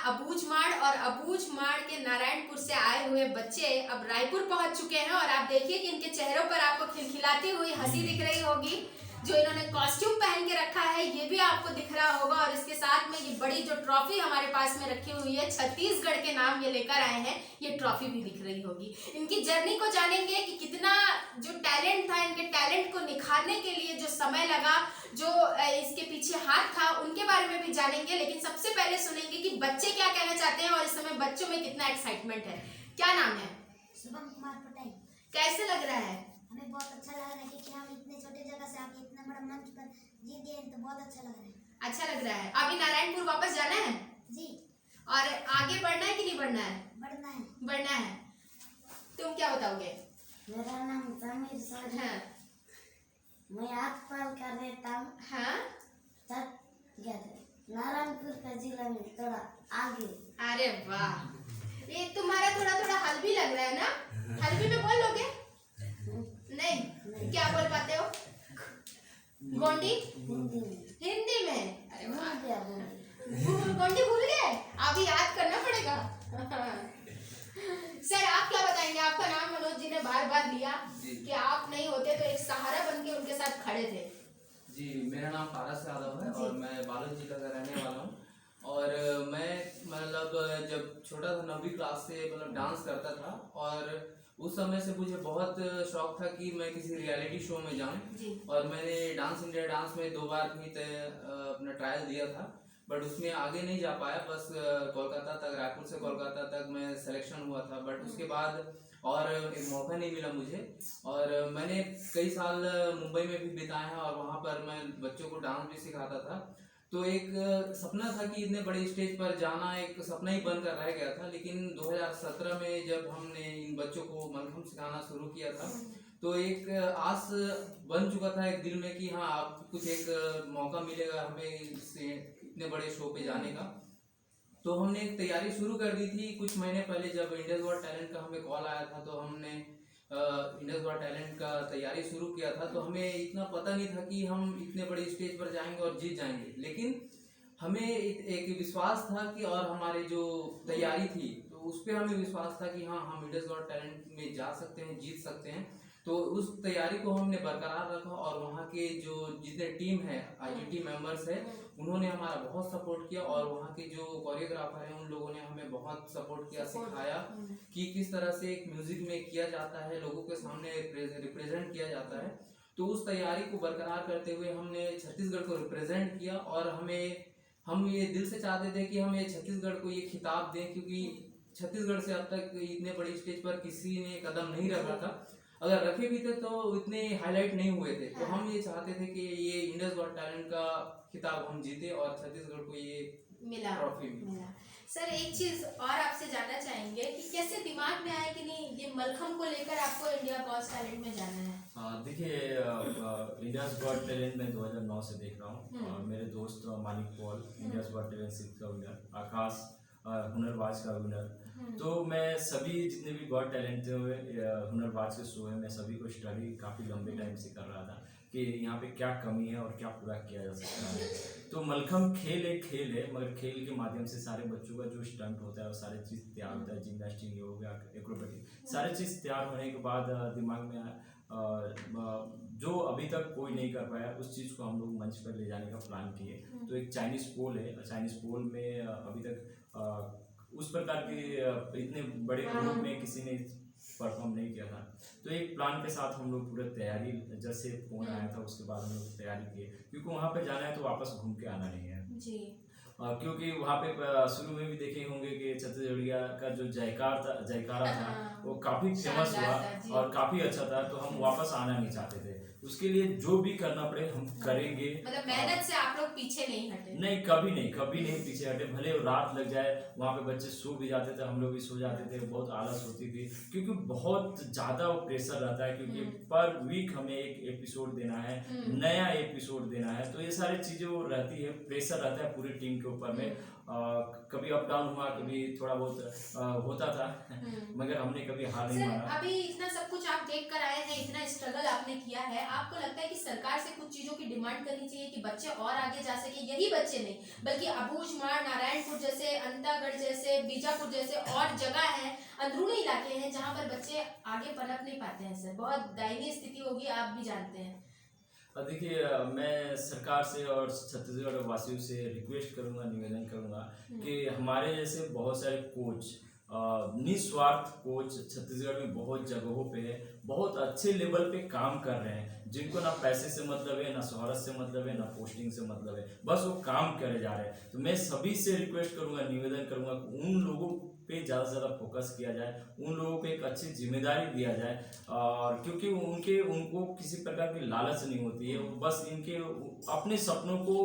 अबूझमाड़, और अबूझमाड़ के नारायणपुर से आए हुए बच्चे अब रायपुर पहुंच चुके हैं। और आप देखिए कि इनके चेहरों पर आपको खिलखिलाती हुई हंसी दिख रही होगी। जो इन्होंने कॉस्ट्यूम पहन के रखा है ये भी आपको दिख रहा होगा। और इसके साथ में ये बड़ी जो ट्रॉफी हमारे पास में रखी हुई है, छत्तीसगढ़ के नाम ये लेकर आए हैं, ये ट्रॉफी भी दिख रही होगी। इनकी जर्नी को जानेंगे कि कितना जो टैलेंट था, इनके टैलेंट को निखारने के लिए जो समय लगा, जो इसके पीछे हाथ था, उनके बारे में भी जानेंगे। लेकिन सबसे पहले सुनेंगे कि बच्चे क्या कहना चाहते हैं और इस समय बच्चों में कितना एक्साइटमेंट है। क्या नाम है? शुभम कुमार पटेल। कैसे लग रहा है? हमें बहुत अच्छा लग रहा है क्योंकि हम इतने छोटे जगह से आके इतना बड़ा मंच पर जीत गए तो बहुत अच्छा लग रहा है। अच्छा लग रहा है। अभी नारायणपुर वापस जाना है जी। और आगे बढ़ना है कि नहीं बढ़ना है? बढ़ना है। बढ़ना है। तुम क्या बताओगे? मेरा नाम समीर सर है। हाँ। मैं आठपाल का रहता हूँ। हाँ। नारायणपुर का जिला में थोड़ा आगे। अरे वाह, ये तुम्हारा थोड़ा थोड़ा हल्बी लग रहा है ना? हल्बी में बोल लोगे? नहीं। क्या बोल पाते हो? गोंडी? हिंदी में? अरे वाह, गोंडी भूल गए? अभी याद करना पड़ेगा। सर आप क्या बताएंगे? आपका नाम मनोज जी ने बार बार लिया कि आप नहीं होते तो एक सहारा बन के उनके साथ खड़े थे। जी, मेरा नाम पारस यादव है और मैं बालोद जिला का रहने वाला हूँ। और मैं मतलब जब छोटा था 9वीं क्लास से मतलब डांस करता था और उस समय से मुझे बहुत शौक था कि मैं किसी रियलिटी शो में जाऊं। और मैंने डांस इंडिया डांस में 2 बार भी अपना ट्रायल दिया था, बट उसमें आगे नहीं जा पाया। बस कोलकाता तक, रायपुर से कोलकाता तक मैं सिलेक्शन हुआ था, बट उसके बाद और एक मौका नहीं मिला मुझे। और मैंने कई साल मुंबई में भी बिताए हैं और वहाँ पर मैं बच्चों को डांस भी सिखाता था। तो एक सपना था कि इतने बड़े स्टेज पर जाना, एक सपना ही बनकर रह गया था। लेकिन 2017 में जब हमने इन बच्चों को मलखम सिखाना शुरू किया था तो एक आस बन चुका था एक दिल में कि हाँ अब कुछ एक मौका मिलेगा हमें इससे इतने बड़े शो पे जाने का। तो हमने एक तैयारी शुरू कर दी थी कुछ महीने पहले। जब इंडियाज गॉट टैलेंट का हमें कॉल आया था तो हमने इंडियाज गॉट टैलेंट का तैयारी शुरू किया था। तो हमें इतना पता नहीं था कि हम इतने बड़े स्टेज पर जाएंगे और जीत जाएंगे, लेकिन हमें एक विश्वास था कि और हमारे जो तैयारी थी तो उस पर हमें विश्वास था कि हाँ हम इंडियाज गॉट टैलेंट में जा सकते हैं, जीत सकते हैं। तो उस तैयारी को हमने बरकरार रखा और वहाँ के जो जितने टीम है, आईजीटी मेंबर्स है, उन्होंने हमारा बहुत सपोर्ट किया। और वहाँ के जो कोरियोग्राफर हैं उन लोगों ने हमें बहुत सपोर्ट किया, सिखाया कि किस तरह से एक म्यूजिक में किया जाता है, लोगों के सामने रिप्रेजेंट किया जाता है। तो उस तैयारी को बरकरार करते हुए हमने छत्तीसगढ़ को रिप्रेजेंट किया। और हम ये दिल से चाहते थे कि हम ये छत्तीसगढ़ को ये खिताब दें, क्योंकि छत्तीसगढ़ से अब तक इतने बड़ी स्टेज पर किसी ने कदम नहीं रखा था। अगर रखे भी थे तो इतने हाईलाइट नहीं हुए थे। तो हम ये चाहते थे कि ये इंडियाज गॉट टैलेंट का खिताब हम जीते और छत्तीसगढ़ को ये मिला, ट्रॉफी मिला। सर एक चीज और आपसे जानना चाहेंगे कि कैसे दिमाग में आया कि नहीं ये मलखम को लेकर आपको इंडिया गॉट टैलेंट में जाना है? देखिए, इंडियाज गॉट टैलेंट में 2009 से देख रहा हूँ। मेरे दोस्त Manik Paul India's got talent 6 का विनर, आकाश हुनरबाज का विनर। तो मैं सभी जितने भी गॉट टैलेंट हुए हुनरबाज के शो है, मैं सभी को स्टडी काफ़ी लंबे टाइम से कर रहा था कि यहाँ पे क्या कमी है और क्या पूरा किया जा सकता है। तो मलखम खेल एक खेल है, मगर खेल के माध्यम से सारे बच्चों का जो स्टंट होता है वो सारे चीज़ तैयार होता है। जिम्नास्टिक, ये हो गया, एक्रोबेटिक, सारे चीज़ तैयार होने के बाद दिमाग में जो अभी तक कोई नहीं कर पाया उस चीज़ को हम लोग मंच पर ले जाने का प्लान किए। तो एक चाइनीज़ पोल है, चाइनीज़ पोल में अभी तक उस प्रकार के इतने बड़े ग्रुप में किसी ने परफॉर्म नहीं किया था। तो एक प्लान के साथ हम लोग पूरा तैयारी, जैसे फोन आया था उसके बाद हम लोग तैयारी किए, क्योंकि वहाँ पे जाना है तो वापस घूम के आना नहीं है जी। क्योंकि वहाँ पे शुरू में भी देखे होंगे कि छत्तीसगढ़िया का जो जयकारा था वो काफ़ी फेमस हुआ और काफ़ी अच्छा था। तो हम वापस आना नहीं चाहते थे, उसके लिए जो भी करना पड़े हम करेंगे। मतलब मेहनत से आप लोग पीछे नहीं हटे? नहीं, कभी नहीं पीछे हटे। भले रात लग जाए, वहाँ पे बच्चे सो भी जाते थे, हम लोग भी सो जाते थे, बहुत आलस होती थी क्योंकि बहुत ज़्यादा वो प्रेशर रहता है, क्योंकि पर वीक हमें एक एपिसोड देना है, नया एपिसोड देना है। तो ये सारी चीज़ें वो रहती है, प्रेशर रहता है पूरी टीम के के ऊपर में कभी अप डाउन हुआ, कभी थोड़ा बहुत होता था, मगर हमने कभी हार नहीं सर माना। अभी इतना सब कुछ आप देख कर आए हैं, इतना स्ट्रगल आपने किया है, आपको लगता है कि सरकार से कुछ चीजों की डिमांड करनी चाहिए कि बच्चे और आगे जा सके? यही बच्चे नहीं बल्कि अबूझ माड़, नारायणपुर जैसे, अंतागढ़ जैसे, बीजापुर जैसे और जगह है, अंदरूनी इलाके हैं जहाँ पर बच्चे आगे पनप नहीं पाते हैं। सर बहुत दयनीय स्थिति होगी, आप भी जानते हैं। देखिए, मैं सरकार से और छत्तीसगढ़ वासियों से रिक्वेस्ट करूंगा, निवेदन करूंगा कि हमारे जैसे बहुत सारे कोच, निस्वार्थ कोच छत्तीसगढ़ में बहुत जगहों पे है, बहुत अच्छे लेवल पे काम कर रहे हैं, जिनको ना पैसे से मतलब है, ना शोहरत से मतलब है, ना पोस्टिंग से मतलब है, बस वो काम करे जा रहे हैं। तो मैं सभी से रिक्वेस्ट करूंगा, निवेदन करूंगा कि उन लोगों पे ज़्यादा से ज़्यादा फोकस किया जाए, उन लोगों को एक अच्छी जिम्मेदारी दिया जाए, और क्योंकि उनको किसी प्रकार की लालच नहीं होती है, वो बस इनके अपने सपनों को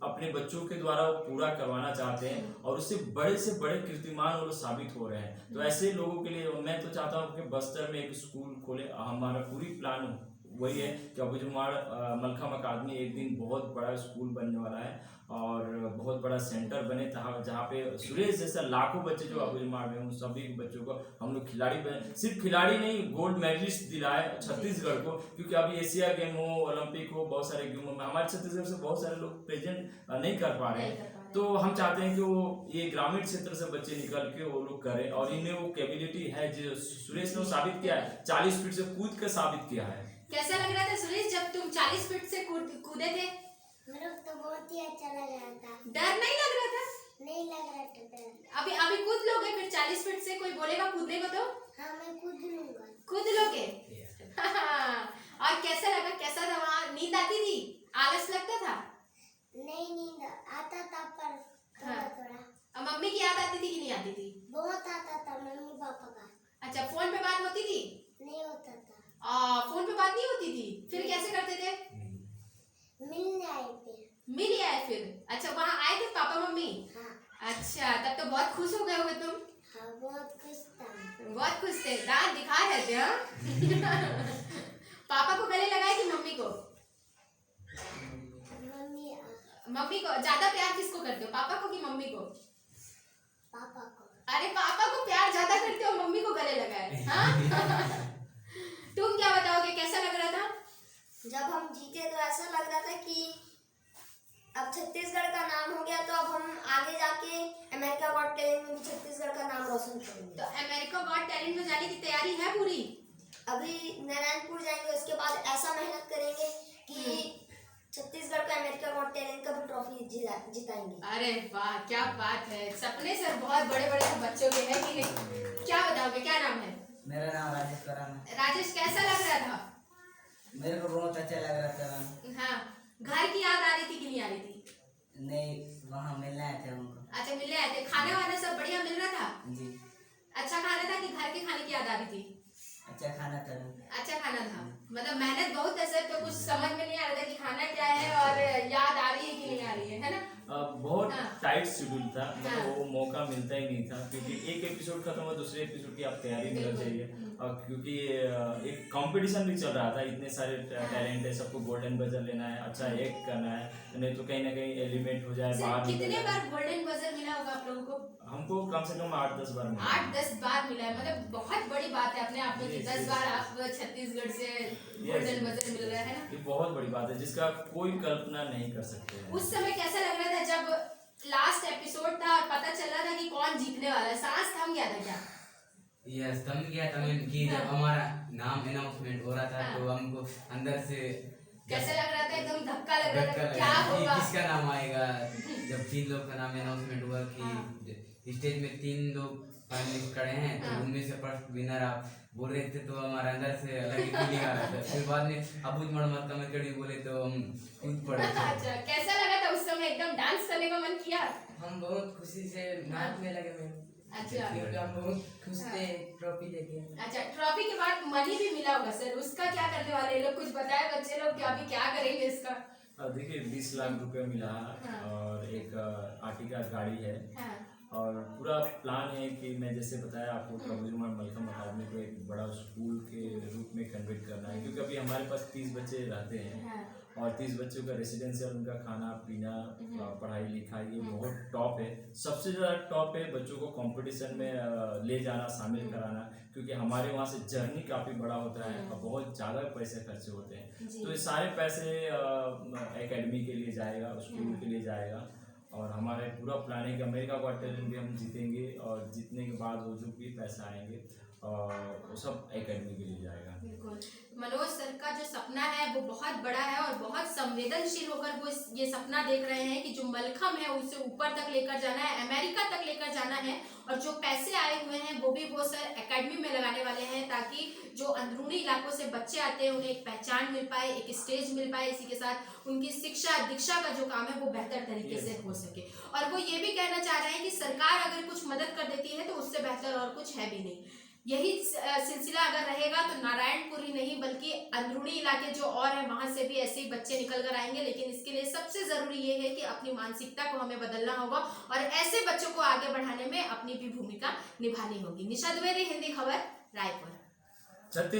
अपने बच्चों के द्वारा पूरा करवाना चाहते हैं, और उससे बड़े कीर्तिमान वो साबित हो रहे हैं। तो ऐसे लोगों के लिए मैं तो चाहता हूँ कि बस्तर में एक स्कूल खोले। हमारा पूरी प्लान वही है कि अबूझमाड़ मलखम अकादमी एक दिन बहुत बड़ा स्कूल बनने वाला है, और बहुत बड़ा सेंटर बने जहाँ पे सुरेश जैसा लाखों बच्चे जो अबूझमाड़ में, उन सभी बच्चों को हम लोग खिलाड़ी बने, सिर्फ खिलाड़ी नहीं, गोल्ड मेडलिस्ट दिलाए छत्तीसगढ़ को, क्योंकि अभी एशिया गेम हो, ओलंपिक हो, बहुत सारे गेमों में हमारे छत्तीसगढ़ से बहुत सारे लोग प्रेजेंट नहीं कर पा रहे हैं। तो हम चाहते हैं कि वो ये ग्रामीण क्षेत्र से बच्चे निकल के वो लोग करें, और इन्हें वो कैपेबिलिटी है जो सुरेश ने साबित किया है, 40 फीट से कूद कर साबित किया है। कैसा लग रहा था सुरेश जब तुम 40 फीट से कूदे थे? मेरे को तो बहुत ही अच्छा लग रहा था। डर नहीं लग रहा था? नहीं लग रहा था डर। अभी कूद लोगे फिर 40 फीट से? कोई बोलेगा कूदने को तो? हाँ मैं कूद लूंगा। कूद लोगे? और कैसा लगा, कैसा था वहाँ? नींद आती थी? आलस लगता था? नहीं नींद आता था पर थोड़ा थोड़ा। और मम्मी की याद आती थी कि नहीं आती थी? बहुत आता था मम्मी पापा का। अच्छा, फोन पे बात होती थी? नहीं होता था। फोन पे बात नहीं होती थी? फिर कैसे करते थे? मिलने आए फिर। मिल आए फिर? अच्छा, वहाँ आए थे पापा मम्मी? हाँ। अच्छा, तब तो बहुत खुश हो गए होगे तुम? हाँ बहुत खुश था। बहुत खुश थे, दांत दिखा रहे थे हाँ? पापा को गले लगाए कि मम्मी को? मम्मी को। ज्यादा प्यार किसको करते हो, पापा को कि मम्मी को? पापा को। अरे पापा को प्यार ज्यादा करते हो, मम्मी को गले लगाए हाँ? तुम क्या बताओगे, कैसा लग रहा था जब हम जीते? तो ऐसा लग रहा था कि अब छत्तीसगढ़ का नाम हो गया, तो अब हम आगे जाके अमेरिका गॉट टैलेंट में भी छत्तीसगढ़ का नाम रोशन करेंगे। तो अमेरिका गॉट टैलेंट में जाने की तैयारी है पूरी? अभी नारायणपुर जाएंगे, उसके बाद ऐसा मेहनत करेंगे कि छत्तीसगढ़ का अमेरिका गॉट टैलेंट का भी ट्रॉफी जिताएंगे। अरे वाह, क्या बात है। सपने सर बहुत बड़े बड़े बच्चों के हैं कि नहीं? क्या बताओगे, क्या नाम है? मेरा नाम राजेश कराम है। राजेश, कैसा लग रहा था? मेरे को बहुत अच्छा लग रहा था मैम। हाँ, घर की याद आ रही थी कि नहीं आ रही थी? नहीं, वहाँ मिलने आए थे हमको। अच्छा, मिलने आए थे। खाना वाना सब बढ़िया मिल रहा था? जी। अच्छा खाना था कि घर के खाने की याद आ रही थी? अच्छा खाना था। अच्छा खाना था, मतलब मेहनत बहुत है सर, तो कुछ समझ में नहीं आ रहा था कि खाना क्या है और याद आ रही है कि नहीं आ रही है ना? बहुत टाइट शेड्यूल था, हाँ। मतलब वो मौका मिलता ही नहीं था, क्योंकि एक एपिसोड खत्म हुआ, दूसरे एपिसोड की आप तैयारी में लग जाइए, क्योंकि एक कंपटीशन भी चल रहा था, इतने सारे टैलेंट है, सबको गोल्डन बजर लेना है, अच्छा एक्ट करना है, नहीं तो कहीं ना कहीं एलिमेंट हो जाए सर, बाहर। कितने बार गोल्डन बजर मिला होगा आप लोगों को? हमको कम से कम 8-10 बार मिला। 8-10 बार मिला है, मतलब बहुत बड़ी बात है अपने आप में कि 10 बार आप छत्तीसगढ़ से गोल्डन बजर मिल रहा है ना? ये बहुत बड़ी बात है जिसका कोई कल्पना नहीं कर सकते हैं। उस समय कैसा लग रहा था जब लास्ट एपिसोड था और पता चल रहा था कि कौन जीतने वाला है? सांस थम गया था क्या? यस, थम गया था मैम कि जब हमारा नाम अनाउंसमेंट हो रहा था तो हमको अंदर से कैसा लग रहा था? एकदम धक्का लग रहा था, क्या कि होगा? किसका नाम आएगा। जब 3 लोग का नाम अनाउंसमेंट हुआ कि स्टेज में 3 लोग फाइनलिस्ट खड़े हैं, तो उनमें से फर्स्ट विनर आप बोल रहे थे, तो हमारे अंदर से अलग ही फीलिंग आ रहा था। फिर बाद में अबूझमाड़ मलखम अकादमी बोले तो हम कूद पड़े थे। अच्छा, कैसा लगा था उस समय? एकदम डांस करने का मन किया? हम बहुत खुशी से नाचने लगे मैम। अच्छा, क्योंकि हम बहुत खुश थे ट्रॉफी लेके। अच्छा, ट्रॉफी के बाद मनी भी मिला होगा सर, उसका क्या करने वाले हैं लोग? कुछ बताए बच्चे लोग कि अभी क्या करेंगे इसका? देखिए 20 लाख रुपए मिला, हाँ। और एक आर्टिका गाड़ी है, हाँ। और पूरा प्लान है कि मैं जैसे बताया आपको प्रभु जुमान मलखम अकादमी को एक बड़ा स्कूल के रूप में कन्वर्ट करना है, क्योंकि अभी हमारे पास 30 बच्चे रहते हैं और 30 बच्चों का रेसिडेंशियल, उनका खाना पीना, पढ़ाई लिखाई ये बहुत टॉप है। सबसे ज़्यादा टॉप है बच्चों को कंपटीशन में ले जाना, शामिल कराना, क्योंकि हमारे वहाँ से जर्नी काफ़ी बड़ा होता है और बहुत ज़्यादा पैसे खर्चे होते हैं। तो ये सारे पैसे एकेडमी के लिए जाएगा, स्कूल के लिए जाएगा और हमारा पूरा प्लान है कि अमेरिका गॉट टैलेंट भी हम जीतेंगे और जीतने के बाद वो जो भी पैसा आएंगे वो सब एकेडमी के लिए जाएगा। बिल्कुल, मनोज सर का जो सपना है वो बहुत बड़ा है और बहुत संवेदनशील होकर वो ये सपना देख रहे हैं कि जो मलखम है उसे ऊपर तक लेकर जाना है, अमेरिका तक लेकर जाना है और जो पैसे आए हुए हैं वो भी वो सर एकेडमी में लगाने वाले हैं, ताकि जो अंदरूनी इलाकों से बच्चे आते हैं उन्हें एक पहचान मिल पाए, एक स्टेज मिल पाए, इसी के साथ उनकी शिक्षा दीक्षा का जो काम है वो बेहतर तरीके से हो सके। और वो ये भी कहना चाह रहे हैं कि सरकार अगर कुछ मदद कर देती है तो उससे बेहतर और कुछ है भी नहीं। यही सिलसिला अगर रहेगा तो नारायणपुर ही नहीं बल्कि अंदरूनी इलाके जो और हैं वहां से भी ऐसे ही बच्चे निकल कर आएंगे, लेकिन इसके लिए सबसे जरूरी ये है कि अपनी मानसिकता को हमें बदलना होगा और ऐसे बच्चों को आगे बढ़ाने में अपनी भी भूमिका निभानी होगी। निशा द्विवेदी, हिंदी खबर, रायपुर। छत्तीस